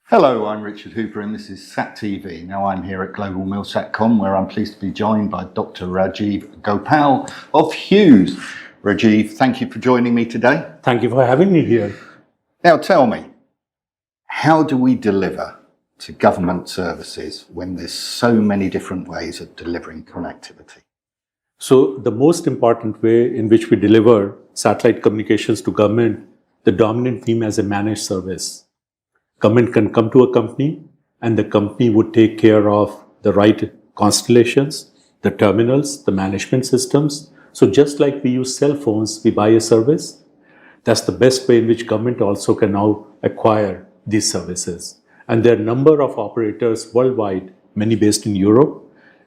Hello, I'm Richard Hooper and this is SAT TV. Now I'm here at Global MilSatCom where I'm pleased to be joined by Dr. Rajeev Gopal of Hughes. Rajeev, thank you for joining me today. Thank you for having me here. Now tell me, how do we deliver to government services when there's so many different ways of delivering connectivity? So the most important way in which we deliver satellite communications to government, the dominant theme as a managed service. Government can come to a company and the company would take care of the right constellations, the terminals, the management systems. So just like we use cell phones, we buy a service. That's the best way in which government also can now acquire these services. And there are a number of operators worldwide, many based in Europe,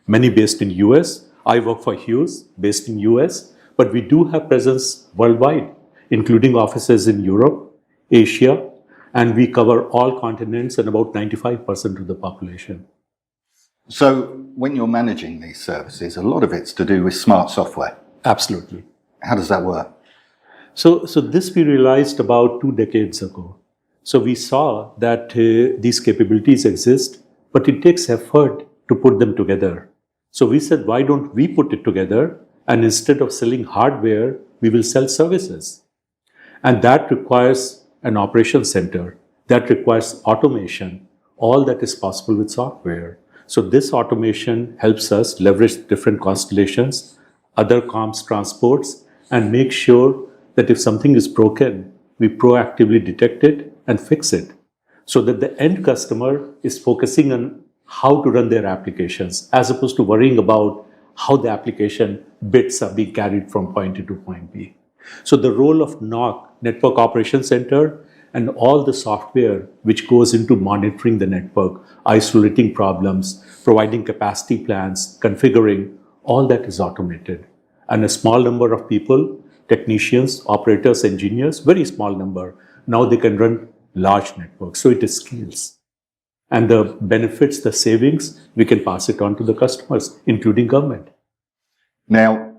many based in US. I work for Hughes, based in US, but we do have presence worldwide, including offices in Europe, Asia, and we cover all continents and about 95% of the population. So when you're managing these services, a lot of it's to do with smart software. Absolutely. How does that work? So this we realized about 2 decades ago. So we saw that these capabilities exist, but it takes effort to put them together. So we said, why don't we put it together? And instead of selling hardware, we will sell services. And that requires an operation center, that requires automation. All that is possible with software. So this automation helps us leverage different constellations, other comms transports, and make sure that if something is broken, we proactively detect it and fix it. So that the end customer is focusing on how to run their applications, as opposed to worrying about how the application bits are being carried from point A to point B. So the role of NOC, Network Operations Center, and all the software which goes into monitoring the network, isolating problems, providing capacity plans, configuring, all that is automated. And a small number of people, technicians, operators, engineers, very small number, now they can run large networks. So it scales. And the benefits, the savings, we can pass it on to the customers, including government. Now,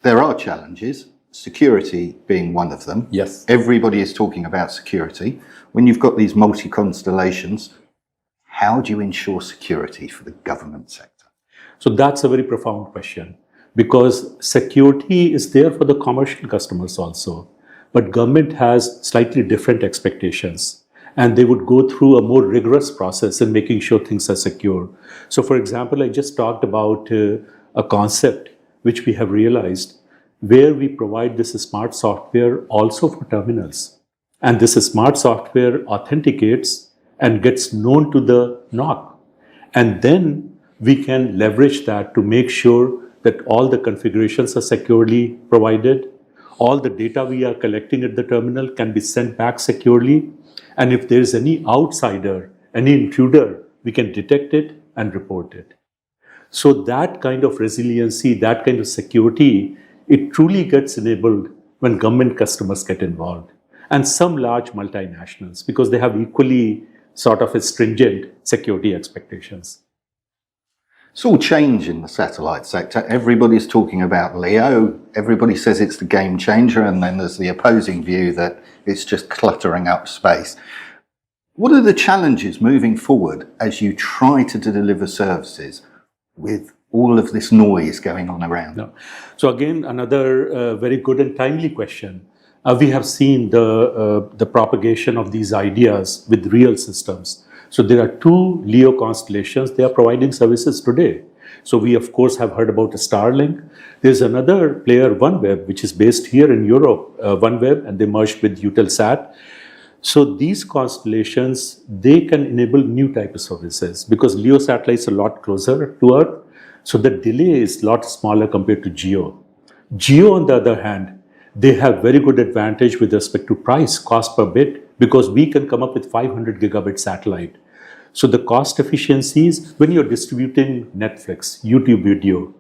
there are challenges, security being one of them. Yes. Everybody is talking about security. When you've got these multi-constellations, how do you ensure security for the government sector? So that's a very profound question, because security is there for the commercial customers also. But government has slightly different expectations, and they would go through a more rigorous process in making sure things are secure. So for example, I just talked about a concept which we have realized, where we provide this smart software also for terminals. And this smart software authenticates and gets known to the NOC. And then we can leverage that to make sure that all the configurations are securely provided. All the data we are collecting at the terminal can be sent back securely. And if there is any outsider, any intruder, we can detect it and report it. So that kind of resiliency, that kind of security, it truly gets enabled when government customers get involved. And some large multinationals, because they have equally sort of a stringent security expectations. It's all change in the satellite sector. Everybody's talking about LEO. Everybody says it's the game changer, and then there's the opposing view that it's just cluttering up space. What are the challenges moving forward as you try to deliver services with all of this noise going on around? No. So again, another very good and timely question. We have seen the propagation of these ideas with real systems. So there are 2 LEO constellations, they are providing services today. So we of course have heard about Starlink. There's another player, OneWeb, which is based here in Europe, OneWeb, and they merged with Eutelsat. So these constellations, they can enable new type of services, because LEO satellites are a lot closer to Earth. So the delay is a lot smaller compared to GEO. GEO, on the other hand, they have very good advantage with respect to price, cost per bit, because we can come up with 500 gigabit satellite. So the cost efficiencies, when you're distributing Netflix, YouTube video,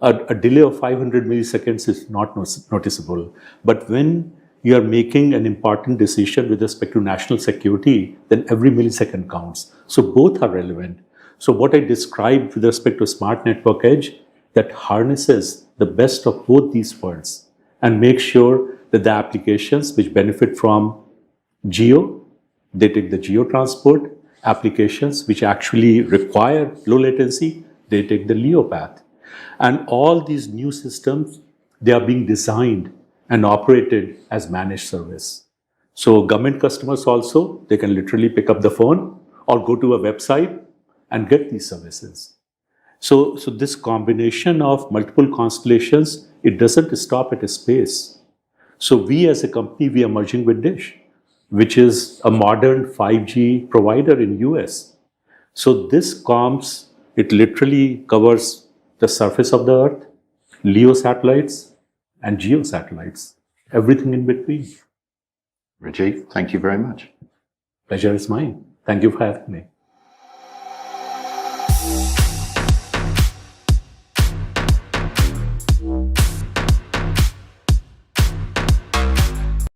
a delay of 500 milliseconds is not noticeable. But when you are making an important decision with respect to national security, then every millisecond counts. So both are relevant. So what I described with respect to Smart Network Edge, that harnesses the best of both these worlds and makes sure that the applications which benefit from GEO They take the geo transport applications, which actually require low latency. They take the LEO path. And all these new systems, they are being designed and operated as managed service. So government customers also, they can literally pick up the phone or go to a website and get these services. So this combination of multiple constellations, it doesn't stop at a space. So we as a company, we are merging with Dish, which is a modern 5G provider in US. So this comms, it literally covers the surface of the earth, LEO satellites and geo satellites, everything in between. Rajeev, thank you very much. Pleasure is mine. Thank you for having me.